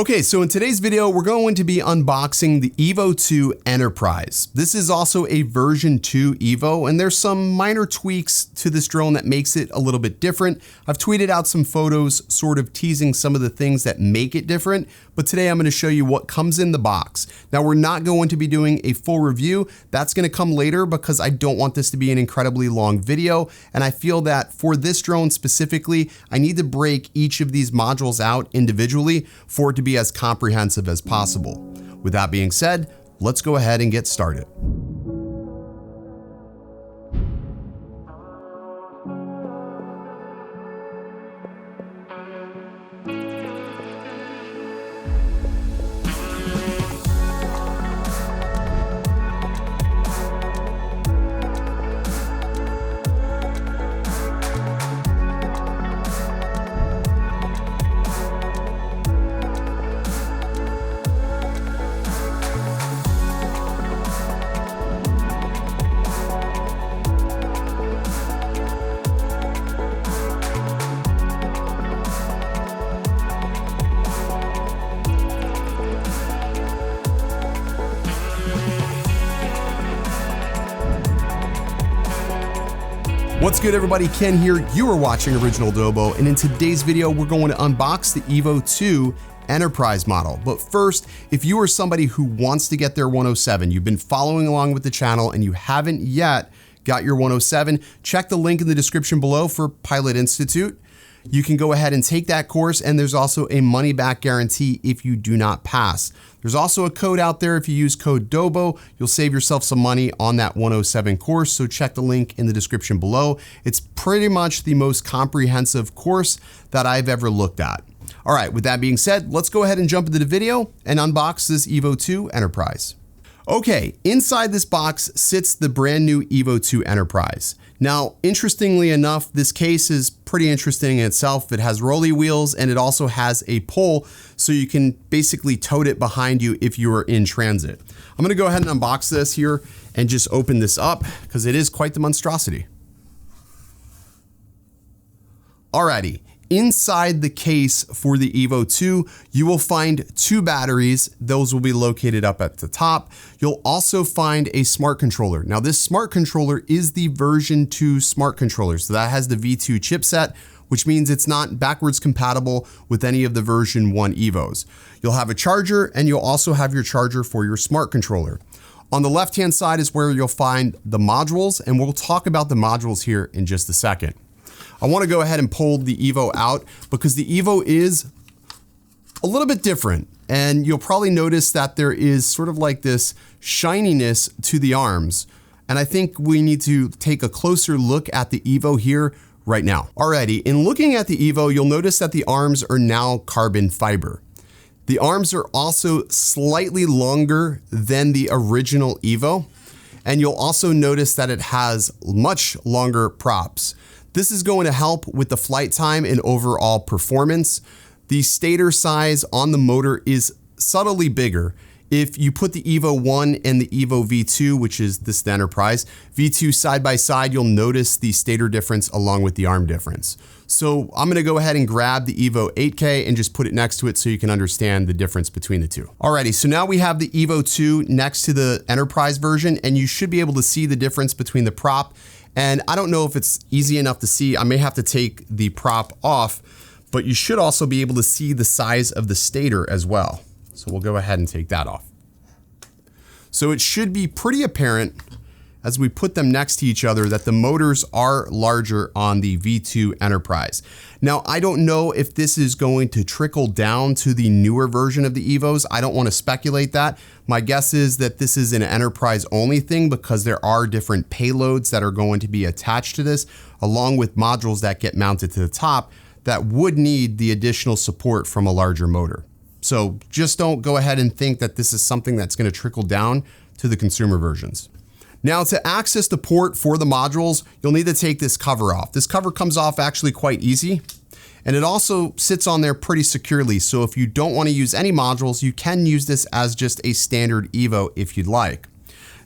Okay, so in today's video, we're going to be unboxing the EVO 2 Enterprise. This is also a version 2 EVO, and there's some minor tweaks to this drone that makes it a little bit different. I've tweeted out some photos sort of teasing some of the things that make it different, but today I'm going to show you what comes in the box. Now, we're not going to be doing a full review. That's going to come later because I don't want this to be an incredibly long video, and I feel that for this drone specifically, I need to break each of these modules out individually for it to be as comprehensive as possible. With that being said, let's go ahead and get started. What's good, everybody? Ken here. You are watching OriginaldoBo, and in today's video, we're going to unbox the EVO 2 Enterprise model. But first, if you are somebody who wants to get their 107, you've been following along with the channel and you haven't yet got your 107, check the link in the description below for Pilot Institute. You can go ahead and take that course, and there's also a money-back guarantee if you do not pass. There's also a code out there. If you use code Dobo, you'll save yourself some money on that 107 course, so check the link in the description below. It's pretty much the most comprehensive course that I've ever looked at. All right, with that being said, let's go ahead and jump into the video and unbox this EVO 2 Enterprise. Okay, inside this box sits the brand new EVO 2 Enterprise. Now, interestingly enough, this case is pretty interesting in itself. It has rolly wheels and it also has a pole, so you can basically tote it behind you if you are in transit. I'm gonna go ahead and unbox this here and just open this up because it is quite the monstrosity. Alrighty. Inside the case for the EVO 2, you will find two batteries. Those will be located up at the top. You'll also find a smart controller. Now, this smart controller is the version 2 smart controller. So that has the V2 chipset, which means it's not backwards compatible with any of the version 1 EVOs. You'll have a charger, and you'll also have your charger for your smart controller. On the left-hand side is where you'll find the modules, and we'll talk about the modules here in just a second. I want to go ahead and pull the EVO out because the EVO is a little bit different, and you'll probably notice that there is sort of like this shininess to the arms, and I think we need to take a closer look at the EVO here right now. Alrighty, in looking at the EVO, you'll notice that the arms are now carbon fiber. The arms are also slightly longer than the original EVO, and you'll also notice that it has much longer props. This is going to help with the flight time and overall performance. The stator size on the motor is subtly bigger. If you put the EVO 1 and the EVO V2, which is this the Enterprise, V2 side by side, you'll notice the stator difference along with the arm difference. So I'm gonna go ahead and grab the EVO 8K and just put it next to it so you can understand the difference between the two. Alrighty, so now we have the EVO 2 next to the Enterprise version, and you should be able to see the difference between the prop. And I don't know if it's easy enough to see. I may have to take the prop off, but you should also be able to see the size of the stator as well. So we'll go ahead and take that off. So it should be pretty apparent as we put them next to each other that the motors are larger on the V2 Enterprise. Now, I don't know if this is going to trickle down to the newer version of the EVOs. I don't want to speculate that. My guess is that this is an Enterprise only thing because there are different payloads that are going to be attached to this, along with modules that get mounted to the top that would need the additional support from a larger motor. So just don't go ahead and think that this is something that's going to trickle down to the consumer versions. Now, to access the port for the modules, you'll need to take this cover off. This cover comes off actually quite easy, and it also sits on there pretty securely. So if you don't want to use any modules, you can use this as just a standard EVO if you'd like.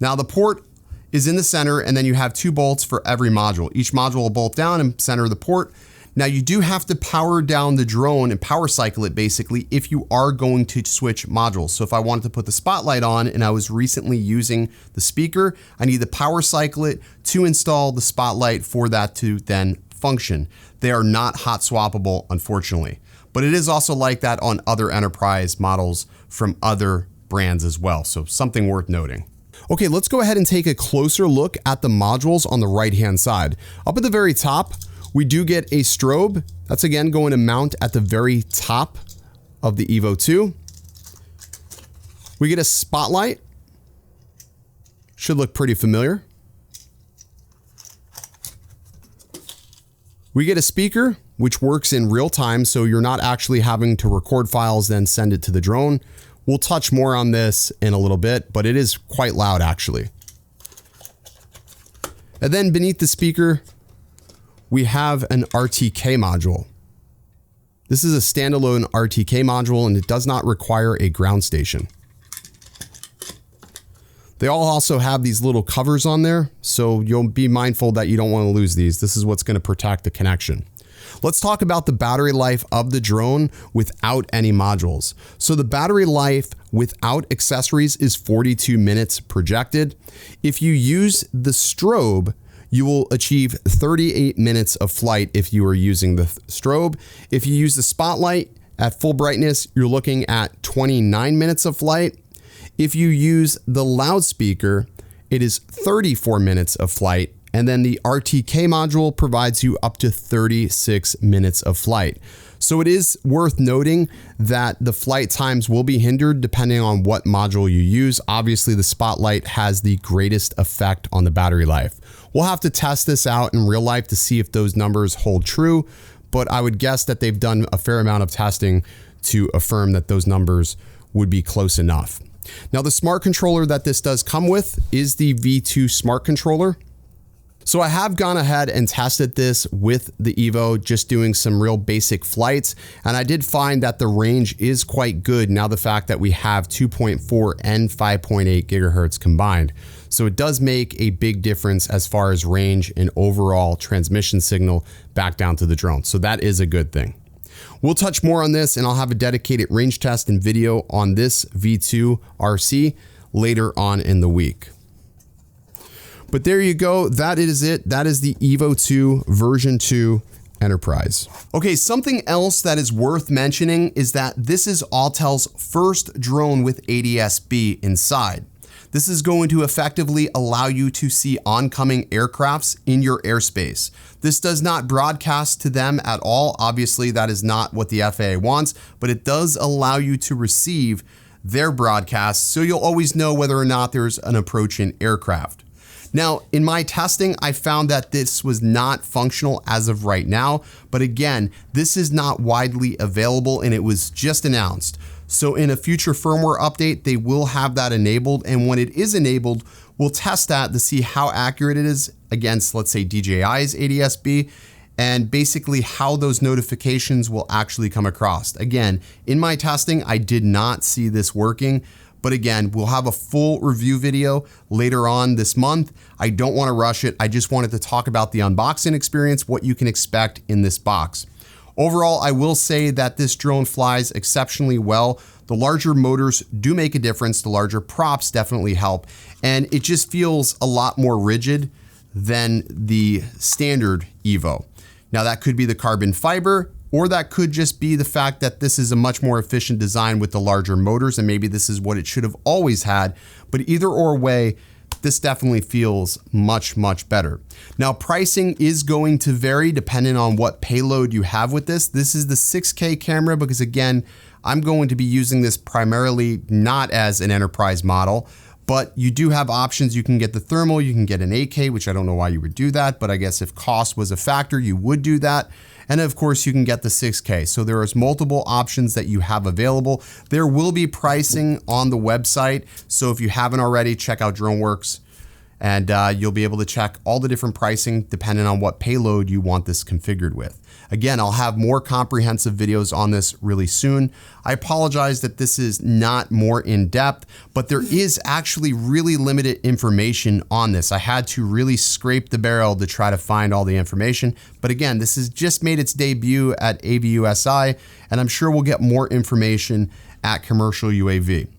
Now, the port is in the center, and then you have two bolts for every module. Each module will bolt down and center the port. Now you do have to power down the drone and power cycle it basically if you are going to switch modules. So if I wanted to put the spotlight on and I was recently using the speaker, I need to power cycle it to install the spotlight for that to then function. They are not hot swappable, unfortunately. But it is also like that on other enterprise models from other brands as well. So something worth noting. Okay, let's go ahead and take a closer look at the modules on the right-hand side. Up at the very top, we do get a strobe. That's again going to mount at the very top of the EVO 2. We get a spotlight. Should look pretty familiar. We get a speaker, which works in real time, so you're not actually having to record files, then send it to the drone. We'll touch more on this in a little bit, but it is quite loud actually. And then beneath the speaker, we have an RTK module. This is a standalone RTK module and it does not require a ground station. They all also have these little covers on there, so you'll be mindful that you don't want to lose these. This is what's going to protect the connection. Let's talk about the battery life of the drone without any modules. So the battery life without accessories is 42 minutes projected. If you use the strobe, you will achieve 38 minutes of flight if you are using the strobe. If you use the spotlight at full brightness, you're looking at 29 minutes of flight. If you use the loudspeaker, it is 34 minutes of flight. And then the RTK module provides you up to 36 minutes of flight. So it is worth noting that the flight times will be hindered depending on what module you use. Obviously, the spotlight has the greatest effect on the battery life. We'll have to test this out in real life to see if those numbers hold true, but I would guess that they've done a fair amount of testing to affirm that those numbers would be close enough. Now, the smart controller that this does come with is the V2 smart controller. So I have gone ahead and tested this with the EVO, just doing some real basic flights. And I did find that the range is quite good now the fact that we have 2.4 and 5.8 gigahertz combined. So it does make a big difference as far as range and overall transmission signal back down to the drone. So that is a good thing. We'll touch more on this and I'll have a dedicated range test and video on this V2 RC later on in the week. But there you go. That is it. That is the EVO 2 version 2 Enterprise. Okay, something else that is worth mentioning is that this is Autel's first drone with ADSB inside. This is going to effectively allow you to see oncoming aircrafts in your airspace. This does not broadcast to them at all. Obviously, that is not what the FAA wants, but it does allow you to receive their broadcasts, so you'll always know whether or not there's an approaching aircraft. Now, in my testing, I found that this was not functional as of right now, but again, this is not widely available and it was just announced. So in a future firmware update, they will have that enabled, and when it is enabled, we'll test that to see how accurate it is against, let's say, DJI's ADSB, and basically how those notifications will actually come across. Again, in my testing, I did not see this working. But again, we'll have a full review video later on this month. I don't want to rush it. I just wanted to talk about the unboxing experience, what you can expect in this box. Overall, I will say that this drone flies exceptionally well. The larger motors do make a difference. The larger props definitely help. And it just feels a lot more rigid than the standard EVO. Now that could be the carbon fiber, or that could just be the fact that this is a much more efficient design with the larger motors, and maybe this is what it should have always had. But either or way, this definitely feels much, much better. Now, pricing is going to vary depending on what payload you have with this. This is the 6K camera because again, I'm going to be using this primarily not as an enterprise model, but you do have options. You can get the thermal, you can get an 8K, which I don't know why you would do that, but I guess if cost was a factor, you would do that. And of course you can get the 6K. So there is multiple options that you have available. There will be pricing on the website. So if you haven't already, check out DroneWorks And you'll be able to check all the different pricing depending on what payload you want this configured with. Again, I'll have more comprehensive videos on this really soon. I apologize that this is not more in depth, but there is actually really limited information on this. I had to really scrape the barrel to try to find all the information. But again, this has just made its debut at AVUSI, and I'm sure we'll get more information at Commercial UAV.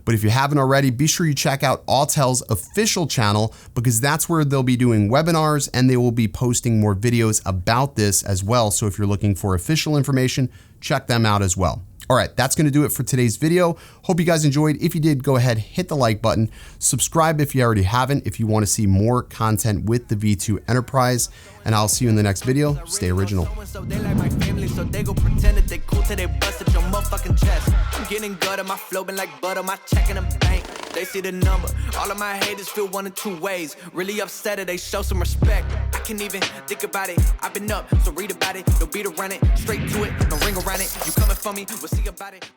But if you haven't already, be sure you check out Autel's official channel, because that's where they'll be doing webinars and they will be posting more videos about this as well. So if you're looking for official information, check them out as well. All right, that's gonna do it for today's video. Hope you guys enjoyed. If you did, go ahead, hit the like button. Subscribe if you already haven't, if you wanna see more content with the V2 Enterprise. And I'll see you in the next video. Stay original. They like my family, so they go pretend that they cool till they bust at your motherfucking chest. I'm getting gutter, my flow been like butter, my check in the bank. They see the number. All of my haters feel one of two ways. Really upset or they show some respect. I can't even think about it. I've been up, so read about it. No beat around it, straight to it, no ring around it. You coming for me, we'll see about it.